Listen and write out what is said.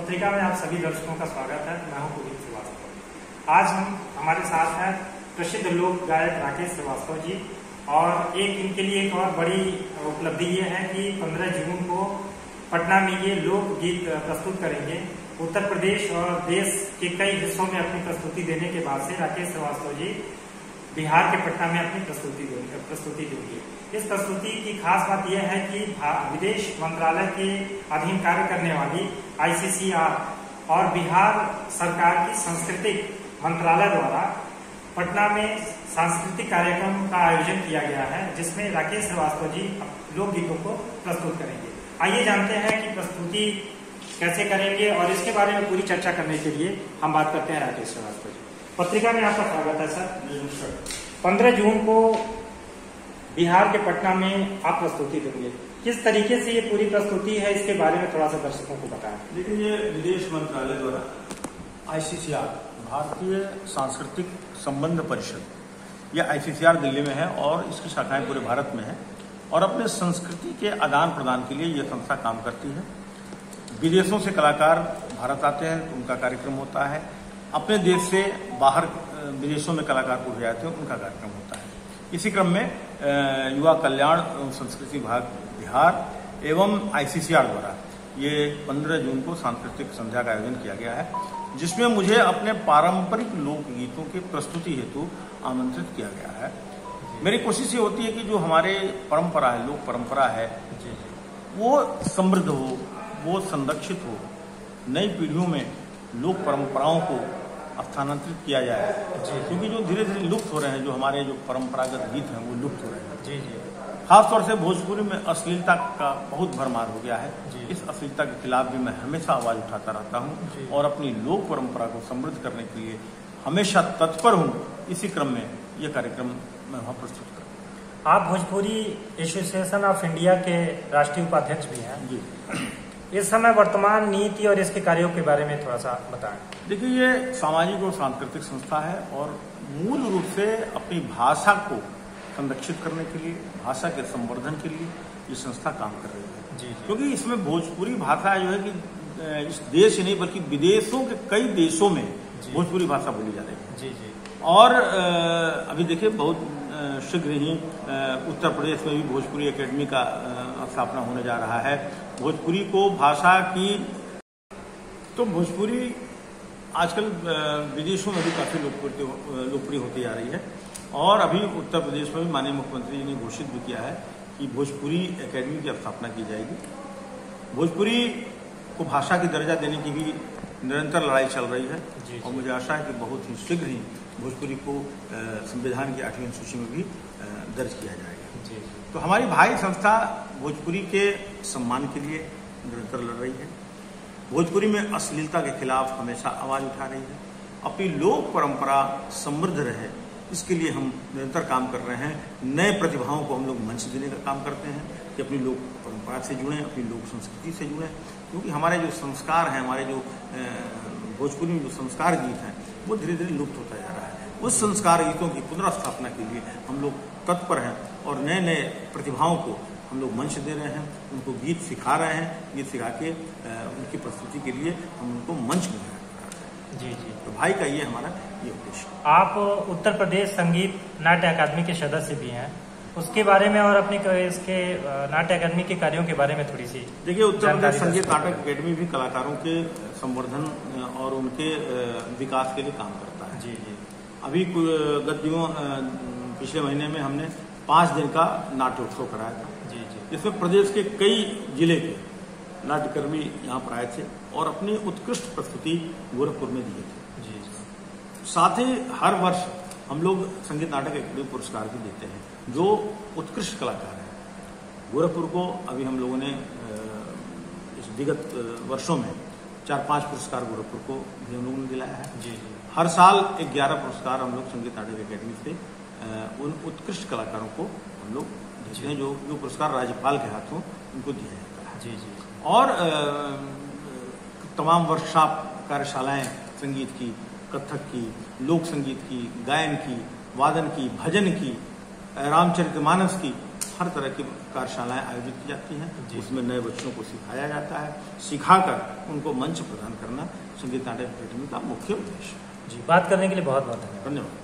पत्रिका में आप सभी दर्शकों का स्वागत है। मैं हूं पुनीत श्रीवास्तव। आज हमारे साथ हैं प्रसिद्ध लोक गायक राकेश श्रीवास्तव जी, और इनके लिए एक और बड़ी उपलब्धि ये है कि 15 जून को पटना में ये लोक गीत प्रस्तुत करेंगे। उत्तर प्रदेश और देश के कई हिस्सों में अपनी प्रस्तुति देने के बाद से राकेश श्रीवास्तव जी बिहार के पटना में अपनी प्रस्तुति देंगे। इस प्रस्तुति की खास बात यह है कि विदेश मंत्रालय के अधीन कार्य करने वाली ICCR और बिहार सरकार की सांस्कृतिक मंत्रालय द्वारा पटना में सांस्कृतिक कार्यक्रम का आयोजन किया गया है, जिसमें राकेश श्रीवास्तव जी लोकगीतों को प्रस्तुत करेंगे। आइए जानते हैं कि प्रस्तुति कैसे करेंगे, और इसके बारे में पूरी चर्चा करने के लिए हम बात करते हैं राकेश श्रीवास्तव जी। पत्रिका में आपका स्वागत है सर। 15 जून को बिहार के पटना में आप प्रस्तुति देंगे। किस तरीके से ये पूरी प्रस्तुति है, इसके बारे में थोड़ा सा दर्शकों को बताएं। देखिए, ये विदेश मंत्रालय द्वारा ICCR भारतीय सांस्कृतिक संबंध परिषद, यह ICCR दिल्ली में है और इसकी शाखाएं पूरे भारत में है, और अपने संस्कृति के आदान प्रदान के लिए यह संस्था काम करती है। विदेशों से कलाकार भारत आते हैं तो उनका कार्यक्रम होता है, अपने देश से बाहर विदेशों में कलाकार को जाते हैं उनका कार्यक्रम होता है। इसी क्रम में युवा कल्याण एवं संस्कृति विभाग बिहार एवं ICCR द्वारा ये 15 जून को सांस्कृतिक संध्या का आयोजन किया गया है, जिसमें मुझे अपने पारंपरिक लोकगीतों की प्रस्तुति हेतु आमंत्रित किया गया है। मेरी कोशिश ये होती है कि जो हमारे परंपरा है, लोक परंपरा है, वो समृद्ध हो, वो संरक्षित हो, नई पीढ़ियों में लोक परंपराओं को स्थानांतरित किया जाए, क्योंकि जो धीरे धीरे लुप्त हो रहे हैं, जो हमारे जो परंपरागत गीत हैं वो लुप्त हो रहे हैं। जी। खासतौर से भोजपुरी में अश्लीलता का बहुत भरमार हो गया है। इस अश्लीलता के खिलाफ भी मैं हमेशा आवाज उठाता रहता हूँ और अपनी लोक परंपरा को समृद्ध करने के लिए हमेशा तत्पर हूँ। इसी क्रम में यह कार्यक्रम मैं वहाँ प्रस्तुत करूँ। आप भोजपुरी एसोसिएशन ऑफ इंडिया के राष्ट्रीय उपाध्यक्ष भी हैं जी। इस समय वर्तमान नीति और इसके कार्यों के बारे में थोड़ा सा बताएं। देखिए, ये सामाजिक और सांस्कृतिक संस्था है और मूल रूप से अपनी भाषा को संरक्षित करने के लिए, भाषा के संवर्धन के लिए ये संस्था काम कर रही है। जी। क्योंकि इसमें भोजपुरी भाषा जो है कि इस देश ही नहीं बल्कि विदेशों के कई देशों में भोजपुरी भाषा बोली जा रही है। जी। और अभी देखिए, बहुत शीघ्र ही उत्तर प्रदेश में भी भोजपुरी एकेडमी का स्थापना होने जा रहा है। भोजपुरी को भाषा की, तो भोजपुरी आजकल विदेशों में भी काफी लोकप्रिय होती जा रही है, और अभी उत्तर प्रदेश में भी माननीय मुख्यमंत्री जी ने घोषित भी किया है कि भोजपुरी एकेडमी की स्थापना की जाएगी। भोजपुरी को भाषा की दर्जा देने की भी निरंतर लड़ाई चल रही है, और मुझे आशा है कि बहुत ही शीघ्र ही भोजपुरी को संविधान की 8वीं सूची में भी दर्ज किया जाएगा। तो हमारी भाई संस्था भोजपुरी के सम्मान के लिए निरंतर लड़ रही है, भोजपुरी में अश्लीलता के खिलाफ हमेशा आवाज उठा रही है। अपनी लोक परंपरा समृद्ध रहे, इसके लिए हम निरंतर काम कर रहे हैं। नए प्रतिभाओं को हम लोग मंच देने का काम करते हैं कि अपनी लोक परंपरा से जुड़ें, अपनी लोक संस्कृति से जुड़ें, क्योंकि हमारे जो संस्कार हैं, हमारे जो भोजपुरी में जो संस्कार गीत हैं, वो धीरे धीरे लुप्त होता जा रहा है। उस संस्कार गीतों की पुनर्स्थापना के लिए हम लोग तत्पर हैं, और नए नए प्रतिभाओं को हम लोग मंच दे रहे हैं, उनको गीत सिखा रहे हैं। गीत सिखा के उनकी प्रस्तुति के लिए हम उनको मंच में जी। तो भाई का ये हमारा ये उद्देश्य। आप उत्तर प्रदेश संगीत नाट्य अकादमी के सदस्य भी हैं, उसके बारे में और अपनी इसके नाट्य अकादमी के कार्यों के बारे में थोड़ी सी। देखिए, उत्तर प्रदेश संगीत नाटक अकेडमी भी कलाकारों के संवर्धन और उनके विकास के लिए काम करता है। जी। अभी गत दिनों पिछले महीने में हमने 5 दिन का नाट्य उत्सव कराया था। जी। इसमें प्रदेश के कई जिले के नाट्यकर्मी यहाँ पर आए थे और अपनी उत्कृष्ट प्रस्तुति गोरखपुर में दिए थे। जी। साथ ही हर वर्ष हम लोग संगीत नाटक अकेडमी पुरस्कार भी देते हैं जो उत्कृष्ट कलाकार हैं। गोरखपुर को अभी हम लोगों ने इस विगत वर्षों में 4-5 पुरस्कार गोरखपुर को भी हम लोगों ने दिलाया है। जी। हर साल 11 पुरस्कार हम लोग संगीत नाटक अकेडमी से उन उत्कृष्ट कलाकारों को हम लोग देते हैं, जो पुरस्कार राज्यपाल के हाथों उनको दिया जाता है। जी। और तमाम वर्कशॉप, कार्यशालाएं संगीत की, कथक की, लोक संगीत की, गायन की, वादन की, भजन की, रामचरितमानस की, हर तरह की कार्यशालाएं आयोजित की जाती हैं, उसमें नए बच्चों को सिखाया जाता है, सिखाकर उनको मंच प्रदान करना संगीत नाटक अकेडमी का मुख्य उद्देश्य है। जी, बात करने के लिए बहुत बहुत धन्यवाद। धन्यवाद।